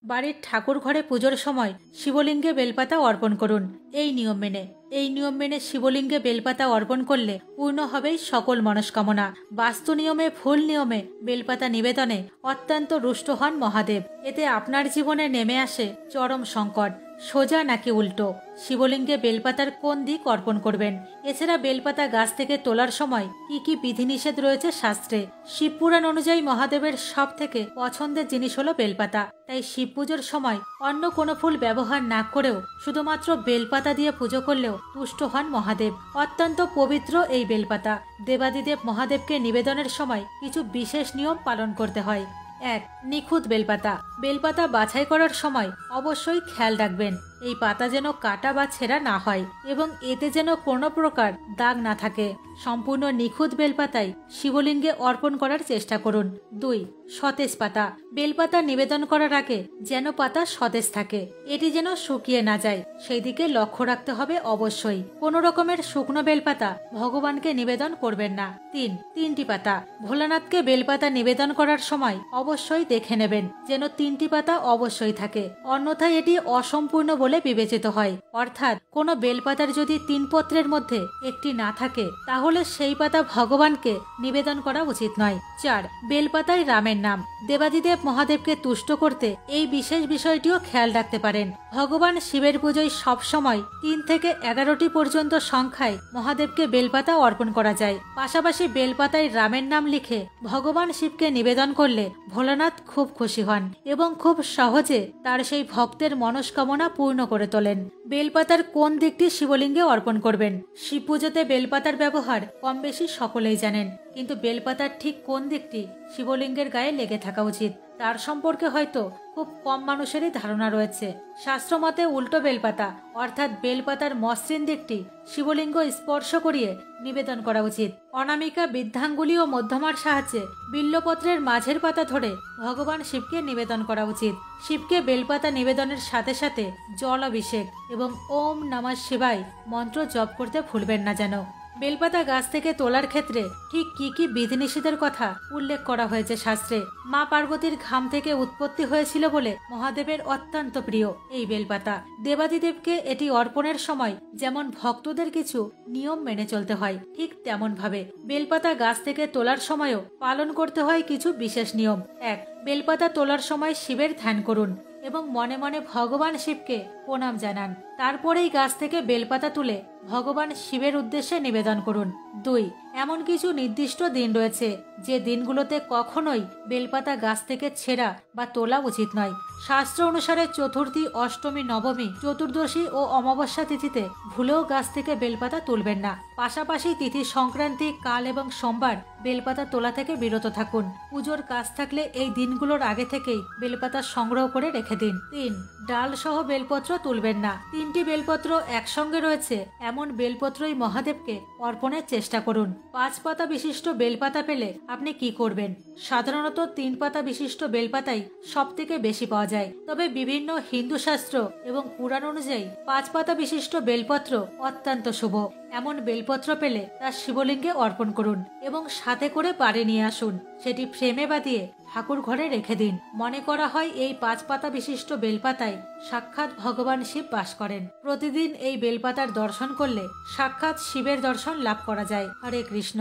বাড়ির ঠাকুর ঘরে পুজোর সময় শিবলিঙ্গে বেলপাতা অর্পণ করুন এই নিয়ম মেনে শিবলিঙ্গে বেলপাতা অর্পণ করলে পূর্ণ হবে সকল মনস্কামনা। বাস্তু নিয়মে ভুল নিয়মে বেলপাতা নিবেদনে অত্যন্ত রুষ্ট হন মহাদেব। এতে আপনার জীবনে নেমে আসে চরম সংকট। সোজা নাকি উল্টো, শিবলিঙ্গে বেলপাতার কোন দিক অর্পণ করবেন, এছাড়া বেলপাতা গাছ থেকে তোলার সময় কি কি বিধিনিষেধ রয়েছে শাস্ত্রে। শিবপুরাণ অনুযায়ী মহাদেবের সব থেকে পছন্দের জিনিস হলো বেলপাতা। তাই শিব পুজোর সময় অন্য কোনো ফুল ব্যবহার না করেও শুধুমাত্র বেলপাতা দিয়ে পুজো করলেও তুষ্ট হন মহাদেব। অত্যন্ত পবিত্র এই বেলপাতা। দেবাদিদেব মহাদেবকে নিবেদনের সময় কিছু বিশেষ নিয়ম পালন করতে হয়। 1. নিখুঁত বেলপাতা। বেলপাতা বাছাই করার সময় অবশ্যই খেয়াল রাখবেন এই পাতা যেন কাটা বা ছেঁড়া না হয় এবং এতে যেন কোনো প্রকার দাগ না থাকে। সম্পূর্ণ নিখুঁত বেলপাতাই শিবলিঙ্গে অর্পণ করার চেষ্টা করুন। 2. সতেজ পাতা। বেলপাতা নিবেদন করার আগে যেন পাতা সতেজ থাকে, এটি যেন শুকিয়ে না যায় সেই দিকে লক্ষ্য রাখতে হবে অবশ্যই। কোনো রকমের শুকনো বেলপাতা ভগবানকে নিবেদন করবেন না। 3. 3টি পাতা। ভোলানাথকে বেলপাতা নিবেদন করার সময় অবশ্যই দেখে নেবেন যেন 3টি পাতা অবশ্যই থাকে, অন্যথায় এটি অসম্পূর্ণ বলে বিবেচিত হয়। অর্থাৎ কোনো বেলপাতার যদি 3 পত্রের মধ্যে একটি না থাকে তাহলে সেই পাতা ভগবানকে নিবেদন করা উচিত নয়। 4. বেলপাতায় রামের নাম। দেবাদিদেব মহাদেবকে তুষ্ট করতে এই বিশেষ বিষয়টিও খেয়াল রাখতে পারেন। ভগবান শিবের পুজোয় সবসময় 3 থেকে 11টি পর্যন্ত সংখ্যায় মহাদেবকে বেলপাতা অর্পণ করা যায়। পাশাপাশি বেলপাতায় রামের নাম লিখে ভগবান শিবকে নিবেদন করলে ভোলানাথ খুব খুশি হন এবং খুব সহজে তার সেই ভক্তের মনস্কামনা পূর্ণ করে তোলেন। বেলপাতার কোন দিকটি শিবলিঙ্গে অর্পণ করবেন। শিব পুজোতে বেলপাতার ব্যবহার কম বেশি সকলেই জানেন, কিন্তু বেলপাতার ঠিক কোন দিকটি শিবলিঙ্গের গায়ে লেগে থাকা উচিত তার সম্পর্কে হয়তো খুব কম মানুষেরই ধারণা রয়েছে। শাস্ত্রমতে উল্টো বেলপাতা অর্থাৎ বেলপাতার মসৃণ দিকটি শিবলিঙ্গ স্পর্শ করিয়ে নিবেদন করা উচিত। অনামিকা, বৃদ্ধাঙ্গুলি ও মধ্যমার সাহায্যে বিল্লপত্রের মাঝের পাতা ধরে ভগবান শিবকে নিবেদন করা উচিত। শিবকে বেলপাতা নিবেদনের সাথে সাথে জল অভিষেক এবং ওম নমঃ শিবায় মন্ত্র জপ করতে ভুলবেন না যেন। বেলপাতা গাছ থেকে তোলার ক্ষেত্রে ঠিক কি কি বিধিনিষেধের কথা উল্লেখ করা হয়েছে শাস্ত্রে। মা পার্বতীর ঘাম থেকে উৎপত্তি হয়েছিল বলে মহাদেবের অত্যন্ত প্রিয় এই বেলপাতা। দেবাদিদেবকে এটি অর্পণের সময় যেমন ভক্তদের কিছু নিয়ম মেনে চলতে হয়, ঠিক তেমন ভাবে বেলপাতা গাছ থেকে তোলার সময়ও পালন করতে হয় কিছু বিশেষ নিয়ম। 1. বেলপাতা তোলার সময় শিবের ধ্যান করুন এবং মনে মনে ভগবান শিবকে প্রণাম জানান। তারপরেই গাছ থেকে বেলপাতা তুলে ভগবান শিবের উদ্দেশ্যে নিবেদন করুন। 2. এমন কিছু নির্দিষ্ট দিন রয়েছে যে দিনগুলোতে কখনোই বেলপাতা গাছ থেকে ছেঁড়া বা তোলা উচিত নয়। শাস্ত্র অনুসারে চতুর্থী, অষ্টমী, নবমী, চতুর্দশী ও অমাবস্যা তিথিতে ভুলেও গাছ থেকে বেলপাতা তুলবেন না। পাশাপাশি তিথি, সংক্রান্তি, কাল এবং সোমবার বেলপাতা তোলা থেকে বিরত থাকুন। পুজোর কাজ থাকলে এই দিনগুলোর আগে থেকেই বেলপাতা সংগ্রহ করে রেখে দিন। 3. ডাল সহ বেলপত্র তুলবেন না। 3টি বেলপত্র একসঙ্গে রয়েছে এমন বেলপত্রই মহাদেবকে অর্পণের চেষ্টা করুন। 5 পাতা বিশিষ্ট বেলপাতা পেলে আপনি কি করবেন। সাধারণত 3 পাতা বিশিষ্ট বেলপাতাই সব থেকে বেশি পাওয়া যায়, তবে বিভিন্ন হিন্দু শাস্ত্র এবং পুরাণ অনুযায়ী 5 পাতা বিশিষ্ট বেলপত্র অত্যন্ত শুভ। এমন বেলপত্র পেলে তা শিবলিঙ্গে অর্পণ করুন এবং সাথে করে বাড়ি নিয়ে আসুন। সেটি ফ্রেমে বাঁধিয়ে ঠাকুর ঘরে রেখে দিন। মনে করা হয় এই 5 পাতা বিশিষ্ট বেলপাতায় সাক্ষাৎ ভগবান শিব বাস করেন। প্রতিদিন এই বেলপাতার দর্শন করলে সাক্ষাৎ শিবের দর্শন লাভ করা যায়। হরে কৃষ্ণ।